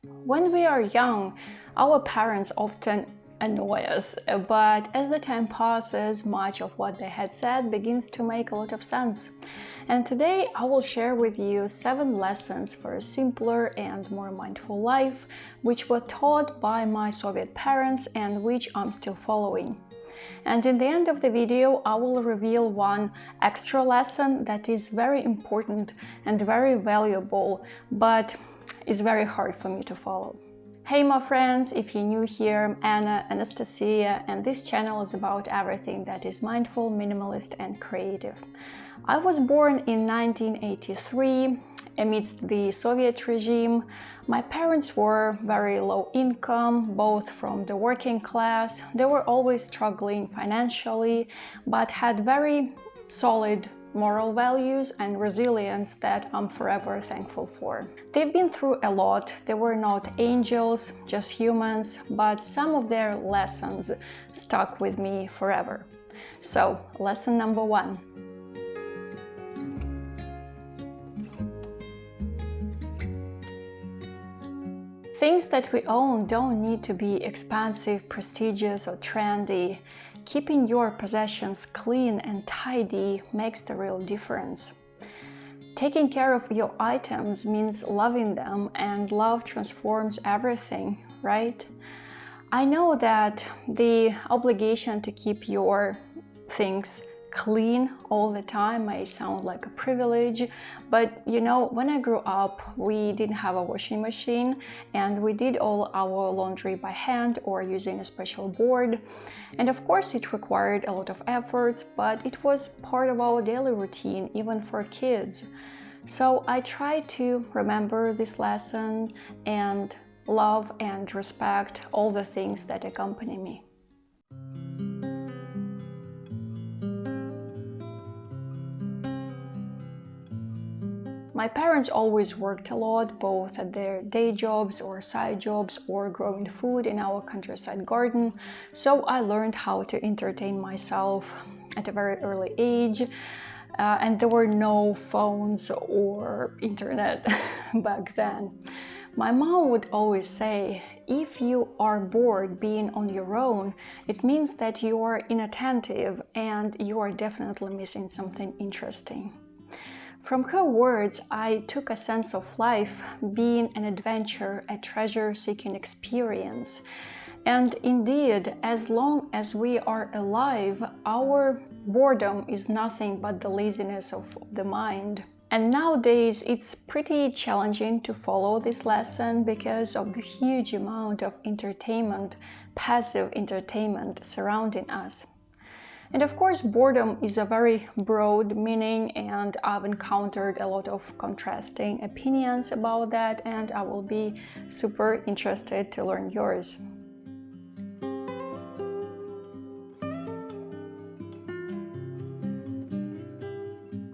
When we are young, our parents often annoy us, but as the time passes, much of what they had said begins to make a lot of sense. And today I will share with you 7 lessons for a simpler and more mindful life, which were taught by my Soviet parents and which I'm still following. And in the end of the video, I will reveal one extra lesson that is very important and very valuable, but is very hard for me to follow. Hey my friends, if you're new here, I'm Anna, Anastasia, and this channel is about everything that is mindful, minimalist and creative. I was born in 1983 amidst the Soviet regime. My parents were very low income, both from the working class. They were always struggling financially, but had very solid moral values and resilience that I'm forever thankful for. They've been through a lot. They were not angels, just humans, but some of their lessons stuck with me forever. So, lesson number 1. Things that we own don't need to be expensive, prestigious, or trendy. Keeping your possessions clean and tidy makes the real difference. Taking care of your items means loving them, and love transforms everything, right? I know that the obligation to keep your things clean all the time may sound like a privilege, but you know, when I grew up, we didn't have a washing machine and we did all our laundry by hand or using a special board. And of course, it required a lot of efforts, but it was part of our daily routine, even for kids. So I try to remember this lesson and love and respect all the things that accompany me. My parents always worked a lot, both at their day jobs or side jobs or growing food in our countryside garden, so I learned how to entertain myself at a very early age, and there were no phones or internet back then. My mom would always say, if you are bored being on your own, it means that you are inattentive and you are definitely missing something interesting. From her words, I took a sense of life being an adventure, a treasure-seeking experience. And indeed, as long as we are alive, our boredom is nothing but the laziness of the mind. And nowadays, it's pretty challenging to follow this lesson because of the huge amount of entertainment, passive entertainment surrounding us. And of course, boredom is a very broad meaning, and I've encountered a lot of contrasting opinions about that, and I will be super interested to learn yours.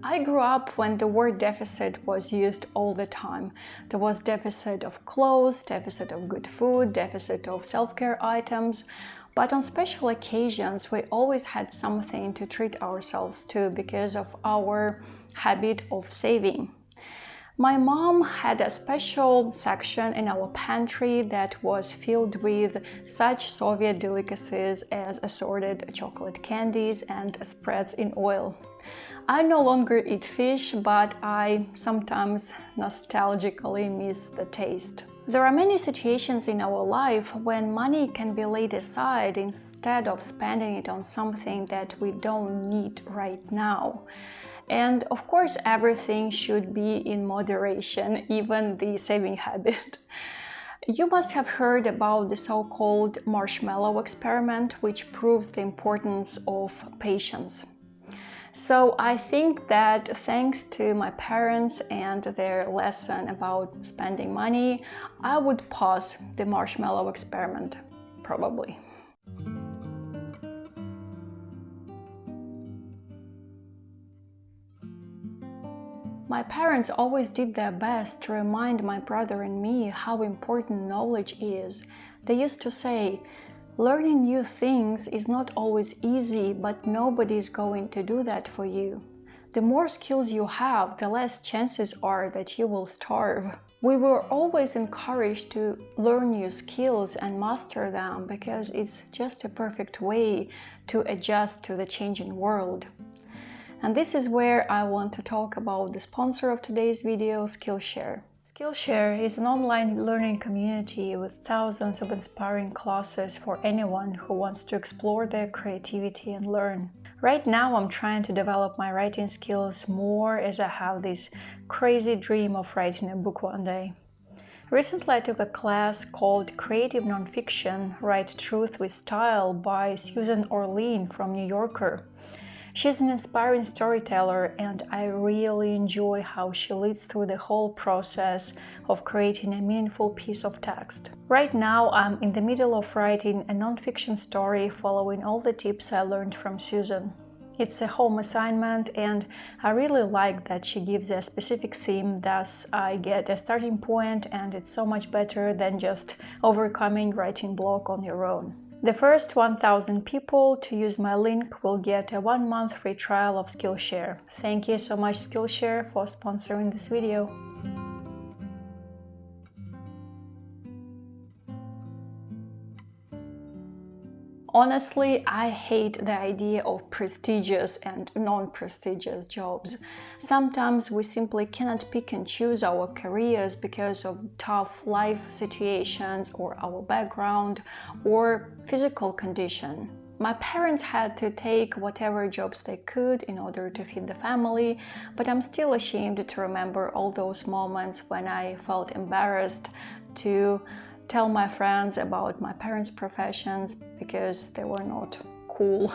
I grew up when the word deficit was used all the time. There was deficit of clothes, deficit of good food, deficit of self-care items. But on special occasions, we always had something to treat ourselves to because of our habit of saving. My mom had a special section in our pantry that was filled with such Soviet delicacies as assorted chocolate candies and spreads in oil. I no longer eat fish, but I sometimes nostalgically miss the taste. There are many situations in our life when money can be laid aside instead of spending it on something that we don't need right now. And of course, everything should be in moderation, even the saving habit. You must have heard about the so-called marshmallow experiment, which proves the importance of patience. So I think that thanks to my parents and their lesson about spending money, I would pause the marshmallow experiment, probably. My parents always did their best to remind my brother and me how important knowledge is. They used to say, learning new things is not always easy, but nobody is going to do that for you. The more skills you have, the less chances are that you will starve. We were always encouraged to learn new skills and master them because it's just a perfect way to adjust to the changing world. And this is where I want to talk about the sponsor of today's video, Skillshare. Skillshare is an online learning community with thousands of inspiring classes for anyone who wants to explore their creativity and learn. Right now, I'm trying to develop my writing skills more as I have this crazy dream of writing a book one day. Recently, I took a class called Creative Nonfiction, Write Truth with Style by Susan Orlean from New Yorker. She's an inspiring storyteller, and I really enjoy how she leads through the whole process of creating a meaningful piece of text. Right now, I'm in the middle of writing a nonfiction story following all the tips I learned from Susan. It's a home assignment, and I really like that she gives a specific theme, thus I get a starting point, and it's so much better than just overcoming writing block on your own. The first 1,000 people to use my link will get a 1-month free trial of Skillshare. Thank you so much, Skillshare, for sponsoring this video. Honestly, I hate the idea of prestigious and non-prestigious jobs. Sometimes we simply cannot pick and choose our careers because of tough life situations or our background or physical condition. My parents had to take whatever jobs they could in order to feed the family, but I'm still ashamed to remember all those moments when I felt embarrassed to tell my friends about my parents' professions because they were not cool.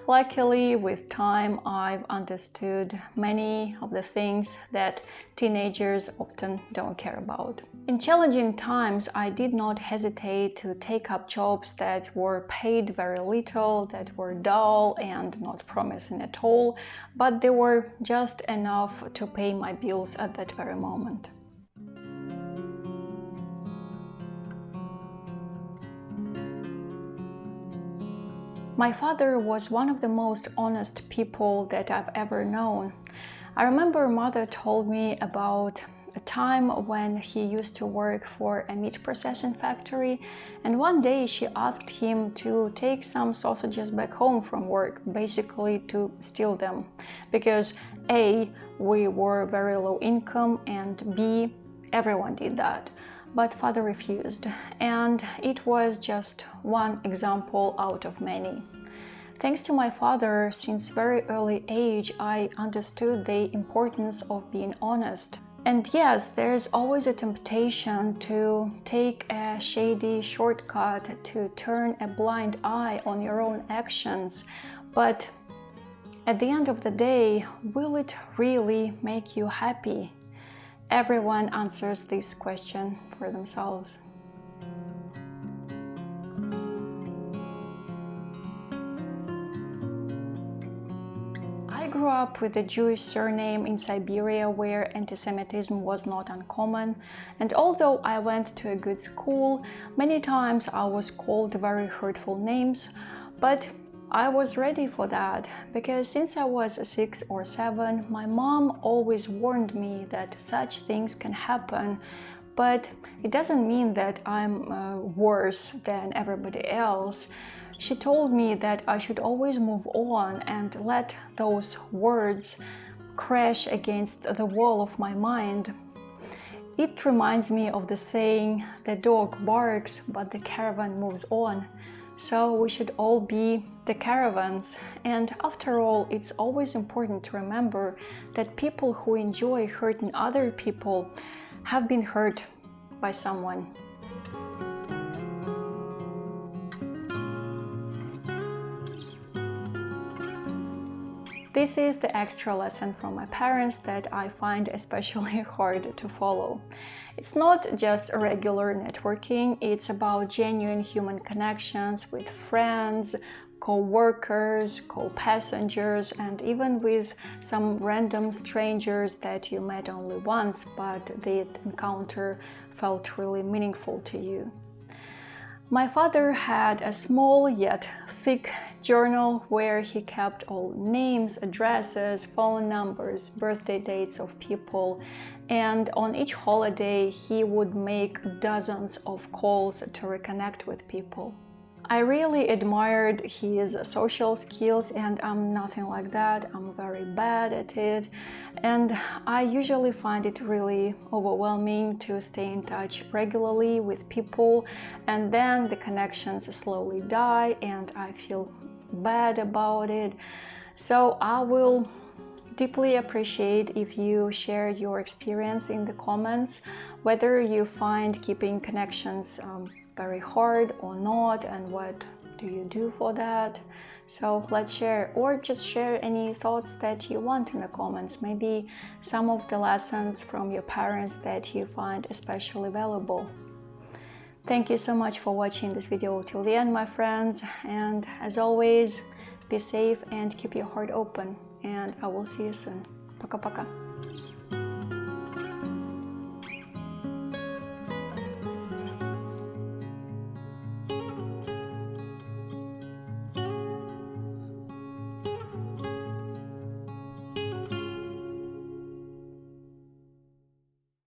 Luckily, with time, I've understood many of the things that teenagers often don't care about. In challenging times, I did not hesitate to take up jobs that were paid very little, that were dull and not promising at all, but they were just enough to pay my bills at that very moment. My father was one of the most honest people that I've ever known. I remember mother told me about a time when he used to work for a meat processing factory, and one day she asked him to take some sausages back home from work, basically to steal them, because A, we were very low income, and B, everyone did that. But father refused, and it was just one example out of many. Thanks to my father, since very early age, I understood the importance of being honest. And yes, there's always a temptation to take a shady shortcut, to turn a blind eye on your own actions. But at the end of the day, will it really make you happy? Everyone answers this question for themselves. I grew up with a Jewish surname in Siberia where anti-Semitism was not uncommon, and although I went to a good school, many times I was called very hurtful names, but I was ready for that, because since I was 6 or 7, my mom always warned me that such things can happen, but it doesn't mean that I'm worse than everybody else. She told me that I should always move on and let those words crash against the wall of my mind. It reminds me of the saying, "The dog barks, but the caravan moves on." So we should all be the caravans. And after all, it's always important to remember that people who enjoy hurting other people have been hurt by someone. This is the extra lesson from my parents that I find especially hard to follow. It's not just regular networking, it's about genuine human connections with friends, co-workers, co-passengers, and even with some random strangers that you met only once, but the encounter felt really meaningful to you. My father had a small yet thick journal where he kept all names, addresses, phone numbers, birthday dates of people, and on each holiday he would make dozens of calls to reconnect with people. I really admired his social skills, and I'm nothing like that. I'm very bad at it, and I usually find it really overwhelming to stay in touch regularly with people, and then the connections slowly die and I feel bad about it. So I will deeply appreciate if you share your experience in the comments, whether you find keeping connections very hard or not, and what do you do for that. So let's share, or just share any thoughts that you want in the comments, maybe some of the lessons from your parents that you find especially valuable. Thank you so much for watching this video till the end, my friends, and as always, be safe and keep your heart open, and I will see you soon. Пока-пока.